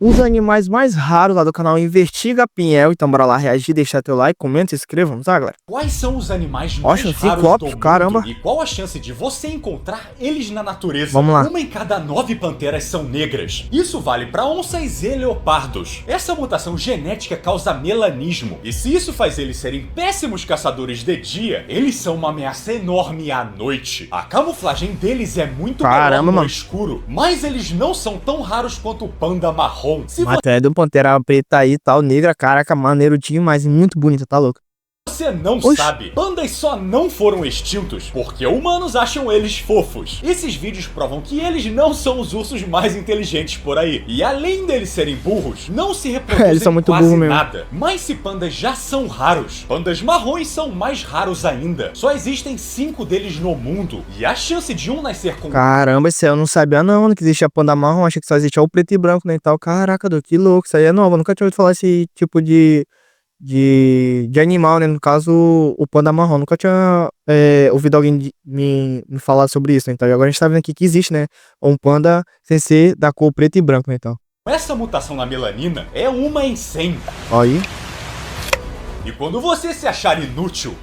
os animais mais raros lá do canal Investiga Pinhel. Então bora lá reagir, deixar teu like, comenta, se inscreva, vamos lá, galera. Quais são os animais mais raros do mundo, caramba. e qual a chance de você encontrar eles na natureza? Vamos lá. Uma em cada 9 panteras são negras. Isso vale para onças e leopardos. Essa mutação genética causa melanismo, e se isso faz eles serem péssimos caçadores de dia, eles são uma ameaça enorme à noite. A camuflagem deles é muito melhor no escuro, mas eles não são tão raros quanto o panda marrom. Mas é do pantera preta aí e tal, negra, caraca, maneiro demais, muito bonita, tá louco? Você não sabe, pandas só não foram extintos porque humanos acham eles fofos. Esses vídeos provam que eles não são os ursos mais inteligentes por aí. E além deles serem burros, não se reproduzem eles são muito quase nada. Mas se pandas já são raros, pandas marrons são mais raros ainda. Só existem 5 deles no mundo. E a chance de um nascer com... Caramba, isso aí eu não sabia não, que existia panda marrom, achei que só existia o preto e branco, né, e tal. Caraca, que louco, isso aí é novo, eu nunca tinha ouvido falar esse tipo de animal, né? No caso, o panda marrom. Nunca tinha ouvido alguém me falar sobre isso, né? Então agora a gente tá vendo aqui que existe, né? Um panda sem ser da cor preto e branco, né? Então. Essa mutação na melanina é uma em 100. Aí. E quando você se achar inútil,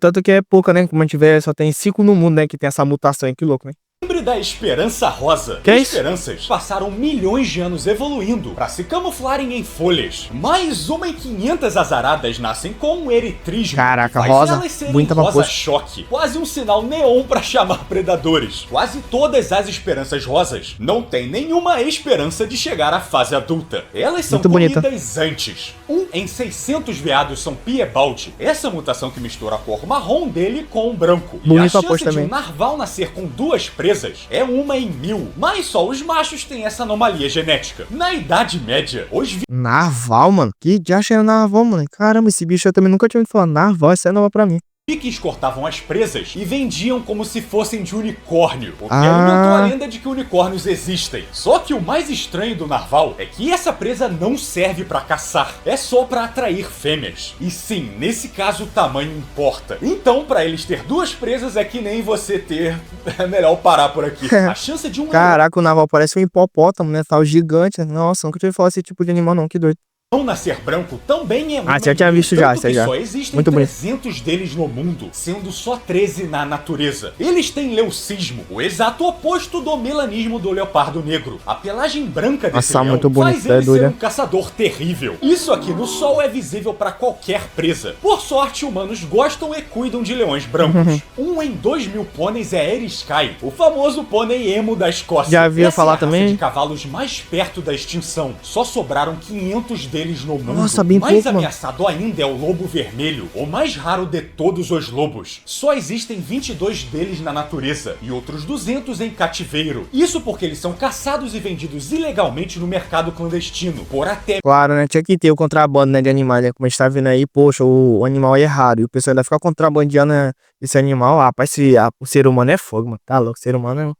Tanto que é pouca, né? Como a gente vê, só tem 5 no mundo, né? Que tem essa mutação aí, que louco, né? lembre da esperança rosa. Que Esperanças passaram milhões de anos evoluindo para se camuflarem em folhas. Mais uma em 500 azaradas nascem com um eritrismo. Caraca, rosa, muita rosa choque. Quase um sinal neon para chamar predadores. Quase todas as esperanças rosas não têm nenhuma esperança de chegar à fase adulta. Elas são comidas antes. 1 em 600 veados são piebaldi. Essa mutação que mistura a cor marrom dele com o branco. E a chance de um narval nascer com 2 presas é 1 em 1000, mas só os machos têm essa anomalia genética. Na Idade Média, os... Narval, mano? Que diacho é narval, mano? Caramba, esse bicho eu também nunca tinha ouvido falar. Narval, isso é nova pra mim. Vikings cortavam as presas e vendiam como se fossem de unicórnio, o que alimentou a lenda de que unicórnios existem. Só que o mais estranho do narval é que essa presa não serve pra caçar, é só pra atrair fêmeas. E sim, nesse caso o tamanho importa. Então, pra eles ter 2 presas é que nem você ter... É melhor parar por aqui. A chance de um... Caraca, o narval parece um hipopótamo, né? Tal gigante. Nossa, nunca tinha ouvido falar desse tipo de animal não, que doido. Não nascer branco também é uma... já tinha visto já, isso aí já. Só existem muito 300 deles no mundo, sendo só 13 na natureza. Eles têm leucismo, o exato oposto do melanismo do leopardo negro. A pelagem branca desse leão faz ele ser um caçador terrível. Isso aqui no sol é visível para qualquer presa. Por sorte, humanos gostam e cuidam de leões brancos. 1 em 2000 pôneis é Erisky, o famoso pônei emo da Escócia. Já havia falar também de cavalos mais perto da extinção. Só sobraram 500 deles no mundo. Nossa, bem mais pouco, ameaçado ainda é o lobo vermelho, o mais raro de todos os lobos. Só existem 22 deles na natureza e outros 200 em cativeiro. Isso porque eles são caçados e vendidos ilegalmente no mercado clandestino, por até... Claro, né? Tinha que ter o contrabando, né, de animais, né? Como a gente tá vendo aí, poxa, o animal é raro. E o pessoal ainda fica contrabandeando, né, esse animal. Ah, rapaz, o ser humano é fogo, mano. Tá louco, o ser humano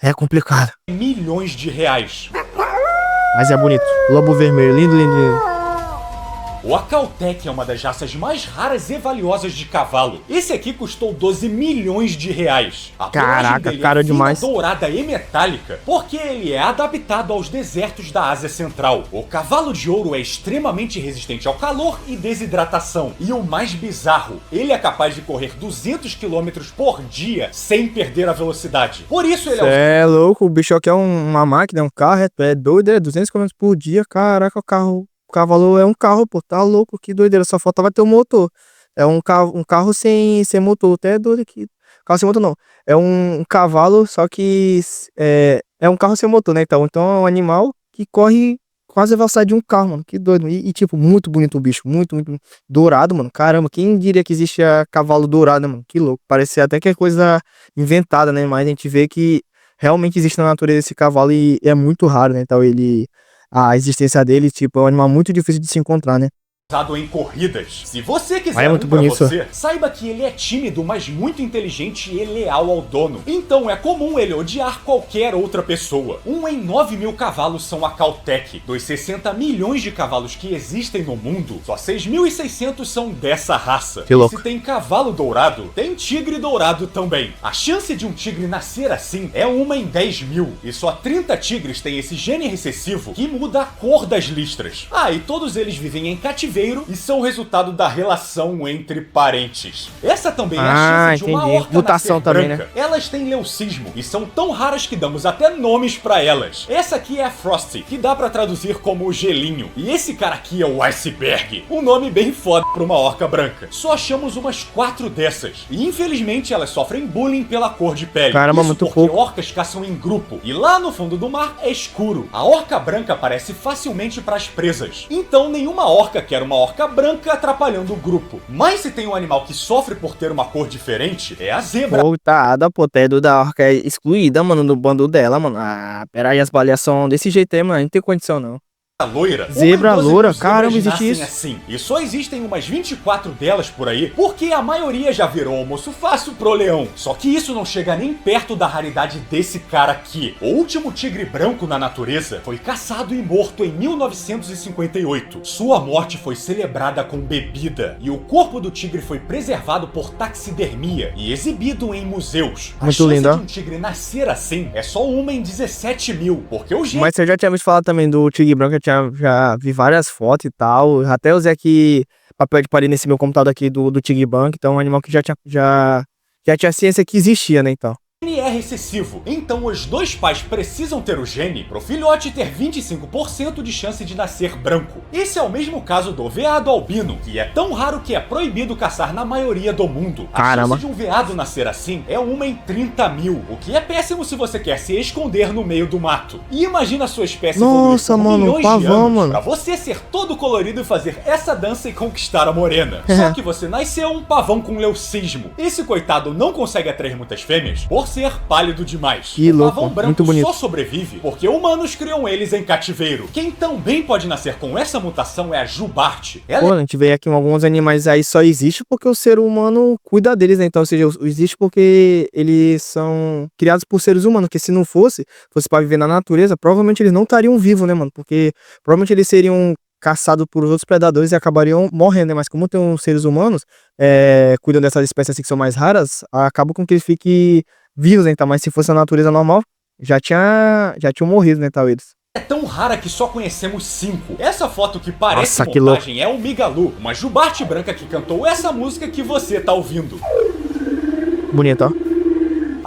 é complicado. Milhões de reais. Mas é bonito. Lobo vermelho, lindo, lindo, lindo. O Acautec é uma das raças mais raras e valiosas de cavalo. Esse aqui custou 12 milhões de reais. A caraca, caro demais. Dourada e metálica, porque ele é adaptado aos desertos da Ásia Central. O cavalo de ouro é extremamente resistente ao calor e desidratação. E o mais bizarro, ele é capaz de correr 200 km por dia sem perder a velocidade. Por isso ele é louco, o bicho aqui é uma máquina, é um carro, é doido, é 200 km por dia. Caraca, o cavalo é um carro, pô, tá louco, que doideira, só faltava ter um motor. É um carro sem motor, até doido aqui. Carro sem motor não, é um cavalo, só que é um carro sem motor, né, então é um animal que corre quase a velocidade de um carro, mano, que doido. E tipo, muito bonito o bicho, muito, muito dourado, mano, caramba, quem diria que existe cavalo dourado, né, mano, que louco. Parece até que é coisa inventada, né, mas a gente vê que realmente existe na natureza esse cavalo e é muito raro, né, então a existência dele, tipo, é um animal muito difícil de se encontrar, né? usado em corridas. Se você quiser é muito pra bonito. você, saiba que ele é tímido, mas muito inteligente e leal ao dono. Então é comum ele odiar qualquer outra pessoa. Um em 9.000 cavalos são a Caltech. Dos 60 milhões de cavalos que existem no mundo, só 6.600 são dessa raça. Que louco. E se tem cavalo dourado, tem tigre dourado também. A chance de um tigre nascer assim é 1 em 10.000. E só 30 tigres têm esse gene recessivo que muda a cor das listras. E todos eles vivem em cativeiro e são resultado da relação entre parentes. Essa também é a chance de uma orca mutação nascer também, branca. né? Elas têm leucismo e são tão raras que damos até nomes pra elas. Essa aqui é a Frosty, que dá pra traduzir como gelinho. E esse cara aqui é o Iceberg, um nome bem foda pra uma orca branca. Só achamos umas 4 dessas. E infelizmente elas sofrem bullying pela cor de pele. Caramba, isso muito porque pouco. orcas caçam em grupo. E lá no fundo do mar é escuro. A orca branca aparece facilmente pras presas. Então nenhuma orca quer uma orca branca atrapalhando o grupo. Mas se tem um animal que sofre por ter uma cor diferente, é a zebra. Coitada, pô, Tedo da orca é excluída, mano, do bando dela, mano. Pera aí, as baleas são desse jeito aí, mano, não tem condição não. Loira. Zebra loura, caramba, existe isso. Assim. E só existem umas 24 delas por aí, porque a maioria já virou almoço fácil pro leão. Só que isso não chega nem perto da raridade desse cara aqui. O último tigre branco na natureza foi caçado e morto em 1958. Sua morte foi celebrada com bebida, e o corpo do tigre foi preservado por taxidermia e exibido em museus. A chance de um tigre nascer assim é só 1 em 17.000, porque o Mas você já tinha me falado também do tigre branco, já vi várias fotos e tal. Até usei aqui papel de parede nesse meu computador aqui do Tigre branco. Então é um animal que já tinha ciência que existia, né, então. É recessivo, então os dois pais precisam ter o gene pro filhote ter 25% de chance de nascer branco. Esse é o mesmo caso do veado albino, que é tão raro que é proibido caçar na maioria do mundo. A chance de um veado nascer assim é 1 em 30.000, o que é péssimo se você quer se esconder no meio do mato. E imagina a sua espécie evoluir por milhões de anos pra você ser todo colorido e fazer essa dança e conquistar a morena. Só que você nasceu um pavão com leucismo. Esse coitado não consegue atrair muitas fêmeas por ser pálido demais. Que louco, pavão branco muito bonito. só sobrevive porque humanos criam eles em cativeiro. Quem também pode nascer com essa mutação é a jubarte. Pô, a gente vê aqui alguns animais aí só existe porque o ser humano cuida deles, né? Então, ou seja, existe porque eles são criados por seres humanos, porque se não fosse para viver na natureza, provavelmente eles não estariam vivos, né, mano? Porque provavelmente eles seriam caçados por outros predadores e acabariam morrendo, né? Mas como tem uns seres humanos cuidam dessas espécies assim que são mais raras, acaba com que eles fiquem vivos, né? Então, mas se fosse a natureza normal, já tinham morrido, né, tal eles. É tão rara que só conhecemos 5. Essa foto que parece montagem é o Migalu, uma jubarte branca que cantou essa música que você tá ouvindo. Bonito, ó.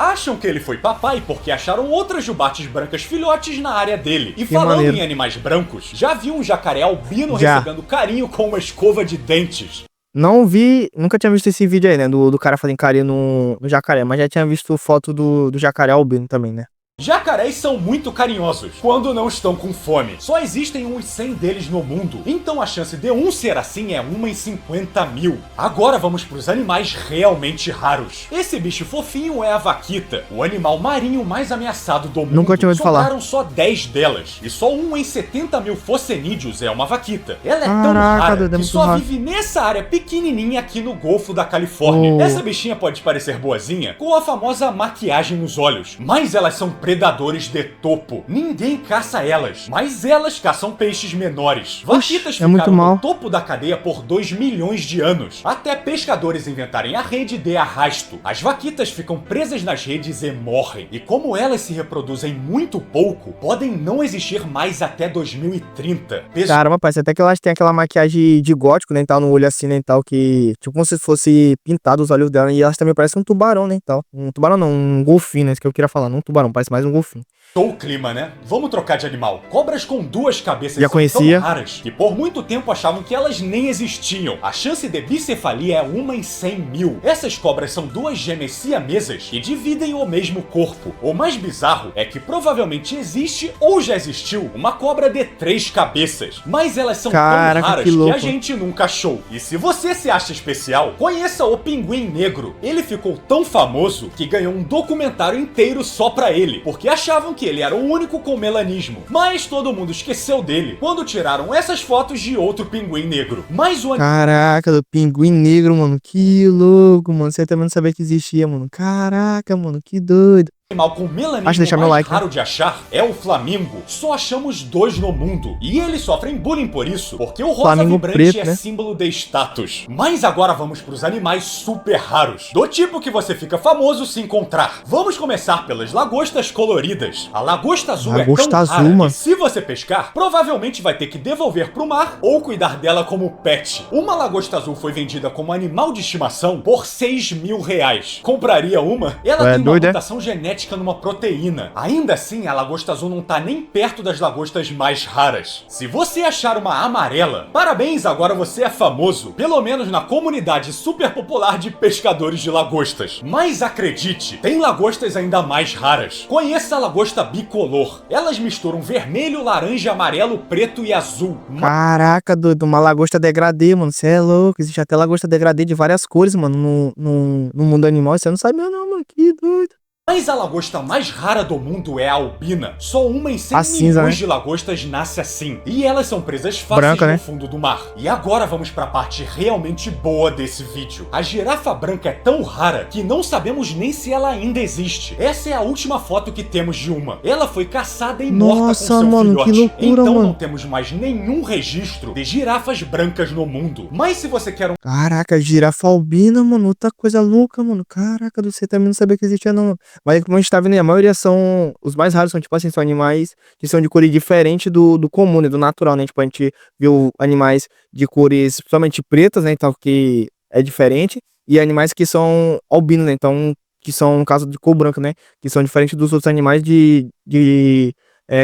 Acham que ele foi papai porque acharam outras jubartes brancas filhotes na área dele. E falando em animais brancos, já viu um jacaré albino recebendo carinho com uma escova de dentes? Não vi, nunca tinha visto esse vídeo aí, né, do cara fazendo carinho no jacaré, mas já tinha visto foto do jacaré albino também, né. Jacarés são muito carinhosos quando não estão com fome. Só existem uns 100 deles no mundo, então a chance de um ser assim é 1 em 50.000. Agora vamos para os animais realmente raros. Esse bicho fofinho é a vaquita, o animal marinho mais ameaçado do mundo. Nunca tinha ouvido falar. Sobraram só 10 delas, e só 1 em 70.000 focenídeos é uma vaquita. Ela é tão rara que só vive nessa área pequenininha aqui no Golfo da Califórnia. Essa bichinha pode parecer boazinha com a famosa maquiagem nos olhos, mas elas são predadores de topo. Ninguém caça elas, mas elas caçam peixes menores. Vaquitas ficaram no topo da cadeia por 2 milhões de anos, até pescadores inventarem a rede de arrasto. As vaquitas ficam presas nas redes e morrem, e como elas se reproduzem muito pouco, podem não existir mais até 2030. Caramba, parece até que elas têm aquela maquiagem de gótico, né, tal, no olho assim, né, tal, que tipo como se fosse pintado os olhos dela, e elas também parecem um tubarão, né, tal. Um tubarão não, um golfinho, né, isso que eu queria falar, não um tubarão, parece mais um golfinho. Tô o clima, né? Vamos trocar de animal. Cobras com 2 cabeças já são conhecia. Tão raras que por muito tempo achavam que elas nem existiam. A chance de bicefalia é 1 em 100.000. Essas cobras são 2 gêmeas siamesas que dividem o mesmo corpo. O mais bizarro é que provavelmente existe ou já existiu uma cobra de 3 cabeças. Mas elas são tão raras que a gente nunca achou. E se você se acha especial, conheça o pinguim negro. Ele ficou tão famoso que ganhou um documentário inteiro só pra ele, porque achavam que que ele era o único com melanismo. Mas todo mundo esqueceu dele quando tiraram essas fotos de outro pinguim negro. Mas o Caraca, do pinguim negro, mano. Que louco, mano. Você também não sabia que existia, mano. Caraca, mano. Que doido. animal com melanismo mais raro de achar é o flamingo. Só achamos 2 no mundo. E eles sofrem bullying por isso, porque o rosa vibrante preto, é símbolo de status. Mas agora vamos pros animais super raros, do tipo que você fica famoso se encontrar. Vamos começar pelas lagostas coloridas. A lagosta azul é tão rara que se você pescar, provavelmente vai ter que devolver pro mar ou cuidar dela como pet. Uma lagosta azul foi vendida como animal de estimação por R$6.000. Compraria uma? Ela tem uma mutação genética numa proteína. Ainda assim, a lagosta azul não tá nem perto das lagostas mais raras. Se você achar uma amarela, parabéns, agora você é famoso, pelo menos na comunidade super popular de pescadores de lagostas. Mas acredite, tem lagostas ainda mais raras. Conheça a lagosta bicolor. Elas misturam vermelho, laranja, amarelo, preto e azul. Caraca, doido, uma lagosta degradê, mano. Você é louco. Existe até lagosta degradê de várias cores, mano, no mundo animal. Você não sabe não, mano. Que doido. Mas a lagosta mais rara do mundo é a albina. Só uma em 100 milhões de lagostas nasce assim. E elas são presas fáceis no fundo do mar. E agora vamos pra parte realmente boa desse vídeo. A girafa branca é tão rara que não sabemos nem se ela ainda existe. Essa é a última foto que temos de uma. Ela foi caçada e morta com seu filhote. Que loucura, então mano. Não temos mais nenhum registro de girafas brancas no mundo. Mas se você quer um... Caraca, girafa albina, mano. Outra coisa louca, mano. Caraca, você também não sabia que existia não. Mas como a gente tá vendo, a maioria são... Os mais raros são, tipo assim, são animais que são de cores diferentes do comum, né? Do natural, né? Tipo, a gente viu animais de cores somente pretas, né? Então, que é diferente. E animais que são albinos, né? Então, que são, no caso, de cor branca, né? Que são diferentes dos outros animais que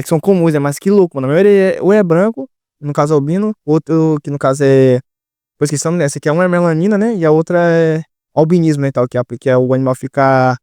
são comuns, né? Mas que louco, mano. A maioria ou é branco, no caso albino. Outro que, no caso, é... Pois que são, né? Essa aqui é uma melanina, né? E a outra é albinismo, né? Tal, que é o animal ficar...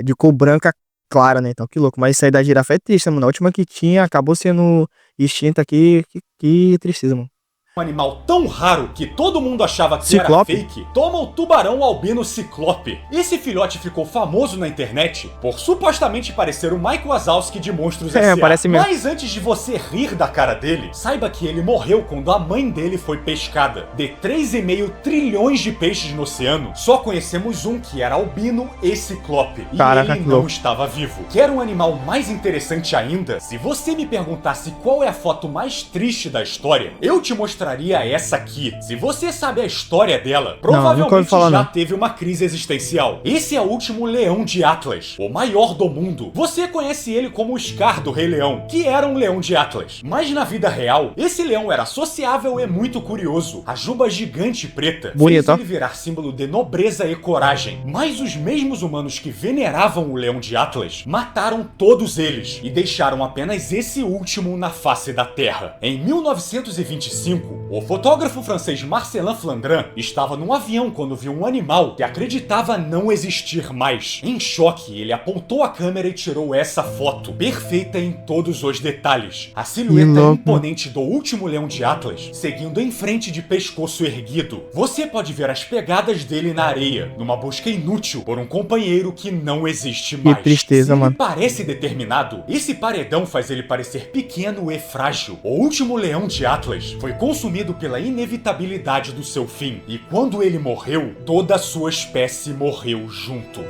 de cor branca clara, né? Então, que louco. Mas isso aí da girafa é triste, mano. A última que tinha acabou sendo extinta aqui. Que tristeza, mano. Um animal tão raro que todo mundo achava que era fake, toma o tubarão albino ciclope. Esse filhote ficou famoso na internet por supostamente parecer o Mike Wazowski de Monstros S.A. Parece mesmo. Mas antes de você rir da cara dele, saiba que ele morreu quando a mãe dele foi pescada. De 3,5 trilhões de peixes no oceano, só conhecemos um que era albino e ciclope. E ele não estava vivo. Quer um animal mais interessante ainda? Se você me perguntasse qual é a foto mais triste da história, eu te mostraria essa aqui. Se você sabe a história dela, provavelmente já teve uma crise existencial. Esse é o último leão de Atlas, o maior do mundo. Você conhece ele como o Scar do Rei Leão, que era um leão de Atlas. Mas na vida real, esse leão era sociável e muito curioso. A juba gigante preta fez ele virar símbolo de nobreza e coragem. Mas os mesmos humanos que veneravam o leão de Atlas mataram todos eles e deixaram apenas esse último na face da Terra. Em 1925, o fotógrafo francês Marcelin Flandrin estava num avião quando viu um animal que acreditava não existir mais. Em choque, ele apontou a câmera e tirou essa foto, perfeita em todos os detalhes. A silhueta imponente do último leão de Atlas, seguindo em frente de pescoço erguido. Você pode ver as pegadas dele na areia, numa busca inútil por um companheiro que não existe mais. Que tristeza, mano. Se ele parece determinado, esse paredão faz ele parecer pequeno e frágil. O último leão de Atlas foi consumido pela inevitabilidade do seu fim, e quando ele morreu, toda a sua espécie morreu junto.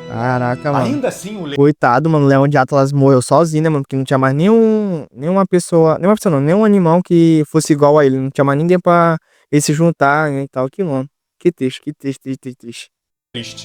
Caraca, mano. Ainda assim, o coitado, mano, o leão de Atlas morreu sozinho, né, mano? Porque não tinha mais nenhum animal que fosse igual a ele. Não tinha mais ninguém pra ele se juntar, né, e tal. Que, mano. Que triste.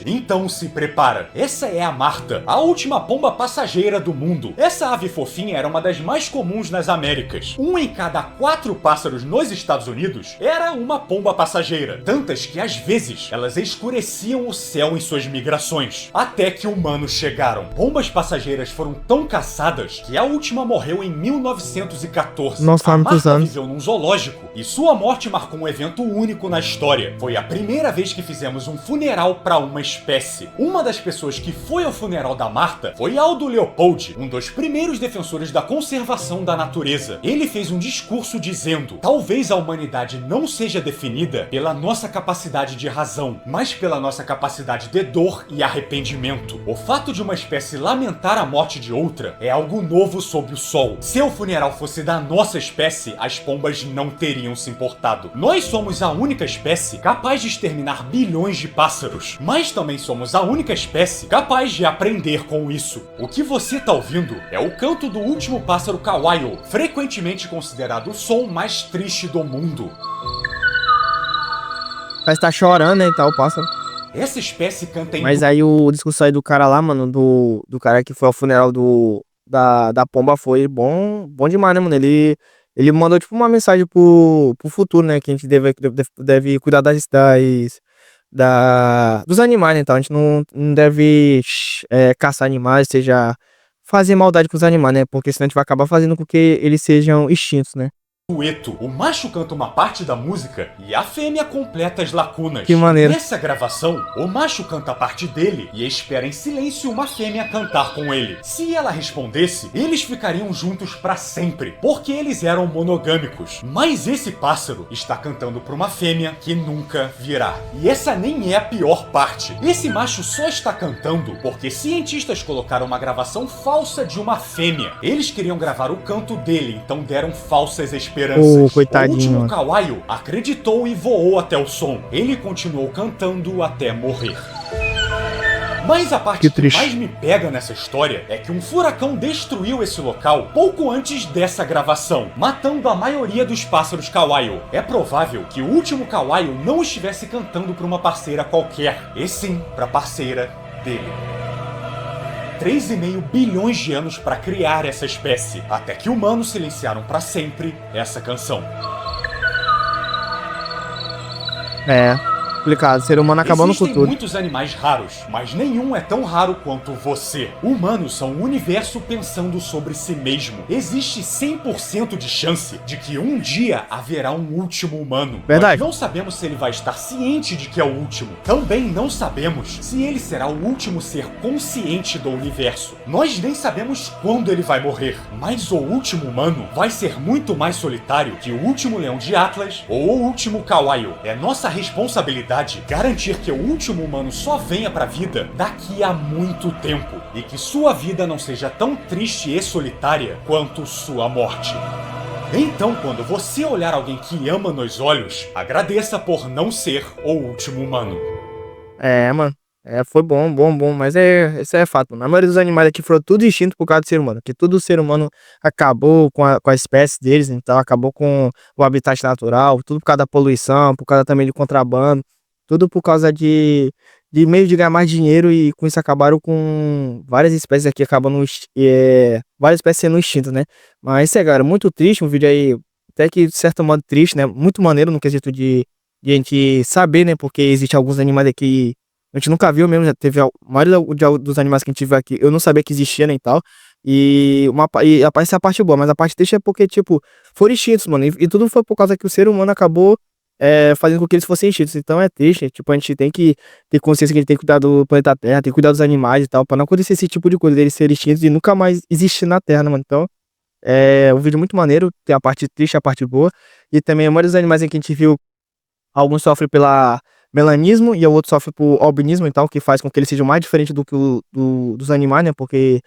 Então se prepara, essa é a Marta, a última pomba passageira do mundo. Essa ave fofinha era uma das mais comuns nas Américas. 1 em cada 4 pássaros nos Estados Unidos era uma pomba passageira. Tantas que às vezes elas escureciam o céu em suas migrações. Até que humanos chegaram. Pombas passageiras foram tão caçadas que a última morreu em 1914. Nossa, há muitos anos. Viveu num zoológico e sua morte marcou um evento único na história. Foi a primeira vez que fizemos um funeral para para uma espécie. Uma das pessoas que foi ao funeral da Marta foi Aldo Leopold, um dos primeiros defensores da conservação da natureza. Ele fez um discurso dizendo: talvez a humanidade não seja definida pela nossa capacidade de razão, mas pela nossa capacidade de dor e arrependimento. O fato de uma espécie lamentar a morte de outra é algo novo sob o sol. Se o funeral fosse da nossa espécie, as pombas não teriam se importado. Nós somos a única espécie capaz de exterminar bilhões de pássaros, mas também somos a única espécie capaz de aprender com isso. O que você tá ouvindo é o canto do último pássaro kawaii, frequentemente considerado o som mais triste do mundo. Parece que tá chorando, né, e tal, o pássaro. Essa espécie canta em... Mas aí o discurso aí do cara lá, mano, do cara que foi ao funeral da pomba foi bom demais, né, mano? Ele mandou, tipo, uma mensagem pro futuro, né? Que a gente deve cuidar dos animais, né? Então a gente não deve caçar animais, seja fazer maldade com os animais, né? Porque senão a gente vai acabar fazendo com que eles sejam extintos, né? dueto. O macho canta uma parte da música e a fêmea completa as lacunas. Que maneiro. Nessa gravação, o macho canta a parte dele e espera em silêncio uma fêmea cantar com ele. Se ela respondesse, eles ficariam juntos pra sempre, porque eles eram monogâmicos. Mas esse pássaro está cantando pra uma fêmea que nunca virá. E essa nem é a pior parte. Esse macho só está cantando porque cientistas colocaram uma gravação falsa de uma fêmea. Eles queriam gravar o canto dele, então deram falsas esperanças. Coitadinho. O último kawaii acreditou e voou até o som. Ele continuou cantando até morrer. Mas a parte que mais me pega nessa história é que um furacão destruiu esse local pouco antes dessa gravação, matando a maioria dos pássaros kawaii. É provável que o último kawaii não estivesse cantando para uma parceira qualquer, e sim para a parceira dele. 3,5 bilhões de anos para criar essa espécie, até que humanos silenciaram para sempre essa canção. Complicado, o ser humano acabando com tudo. Existem muitos animais raros, mas nenhum é tão raro quanto você. Humanos são um universo pensando sobre si mesmo. Existe 100% de chance de que um dia haverá um último humano. Verdade. Nós não sabemos se ele vai estar ciente de que é o último. Também não sabemos se ele será o último ser consciente do universo. Nós nem sabemos quando ele vai morrer. Mas o último humano vai ser muito mais solitário que o último leão de Atlas ou o último kawaii. É nossa responsabilidade garantir que o último humano só venha pra vida daqui a muito tempo e que sua vida não seja tão triste e solitária quanto sua morte. Então, quando você olhar alguém que ama nos olhos, agradeça por não ser o último humano. Mano. Foi bom, mas isso é fato. Na maioria dos animais aqui foram tudo extinto por causa do ser humano. Porque todo ser humano acabou com a espécie deles, então acabou com o habitat natural, tudo por causa da poluição, por causa também de contrabando. Tudo por causa de meio de ganhar mais dinheiro e com isso acabaram com várias espécies aqui acabando, várias espécies sendo extintas, né? Mas isso galera, muito triste, um vídeo aí até que de certo modo triste, né? Muito maneiro no quesito de a gente saber, né? Porque existe alguns animais aqui a gente nunca viu mesmo, já teve a maioria dos animais que a gente viu aqui, eu não sabia que existia, nem tal. E essa é a parte boa, mas a parte triste é porque, tipo, foram extintos, mano. E tudo foi por causa que o ser humano acabou fazendo com que eles fossem extintos. Então é triste, tipo, a gente tem que ter consciência que a gente tem que cuidar do planeta Terra, tem que cuidar dos animais e tal, pra não acontecer esse tipo de coisa, deles serem extintos e nunca mais existir na Terra, né, mano? Então, um vídeo muito maneiro, tem a parte triste, a parte boa. E também a maioria dos animais que a gente viu, alguns sofrem pela melanismo e o outro sofre por albinismo e tal, que faz com que eles sejam mais diferentes do que dos animais, né? Porque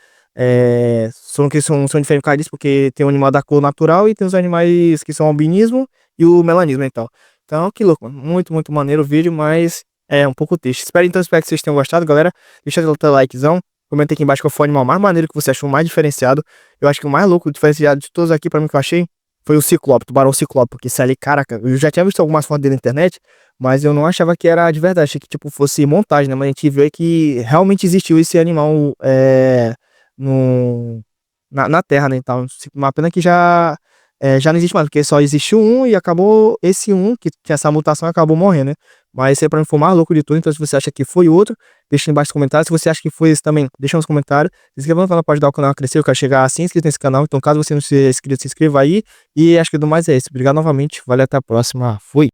são diferentes por causa disso, porque tem o animal da cor natural e tem os animais que são albinismo e o melanismo e tal. Então, que louco, mano. Muito, muito maneiro o vídeo, mas é um pouco triste. Espero que vocês tenham gostado, galera. Deixa o teu likezão. Comenta aqui embaixo qual foi o animal mais maneiro que você achou mais diferenciado. Eu acho que o mais louco, diferenciado de todos aqui pra mim que eu achei, foi o ciclope, tubarão ciclope, porque isso ali, caraca, eu já tinha visto algumas fotos dele na internet, mas eu não achava que era de verdade, achei que tipo fosse montagem, né? Mas a gente viu aí que realmente existiu esse animal na Terra, né? Então, uma pena que já não existe mais, porque só existiu um e acabou esse um, que tinha essa mutação, acabou morrendo, né? Mas esse é pra informar louco de tudo, então se você acha que foi outro, deixa embaixo nos comentários. Se você acha que foi esse também, deixa nos comentários. Se inscreva no canal para ajudar o canal a crescer, eu quero chegar a 100 inscritos nesse canal, então caso você não seja inscrito, se inscreva aí. E acho que do mais é isso. Obrigado novamente, valeu, até a próxima, fui!